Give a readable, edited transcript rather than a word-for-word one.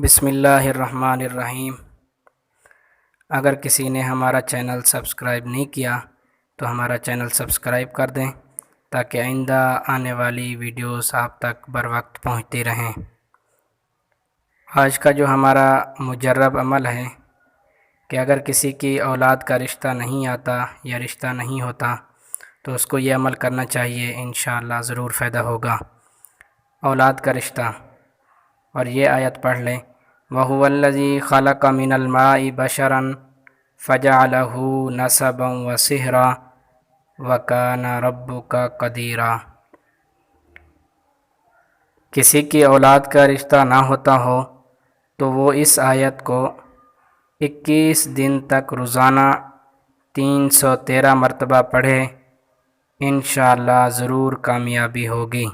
بسم اللہ الرحمن الرحیم۔ اگر کسی نے ہمارا چینل سبسکرائب نہیں کیا تو ہمارا چینل سبسکرائب کر دیں تاکہ آئندہ آنے والی ویڈیوز آپ تک بر وقت پہنچتی رہیں۔ آج کا جو ہمارا مجرب عمل ہے کہ اگر کسی کی اولاد کا رشتہ نہیں آتا یا رشتہ نہیں ہوتا تو اس کو یہ عمل کرنا چاہیے، انشاءاللہ ضرور فائدہ ہوگا۔ اولاد کا رشتہ، اور یہ آیت پڑھ لیں، وَهُوَ الَّذِي خَلَقَ مِنَ الْمَاءِ بَشَرًا فَجَعَلَهُ نَسَبًا وَصِهْرًا وَكَانَ رَبُّكَ قَدِيرًا۔ کسی کی اولاد کا رشتہ نہ ہوتا ہو تو وہ اس آیت کو 21 دن تک روزانہ 313 مرتبہ پڑھے، انشاءاللہ ضرور کامیابی ہوگی۔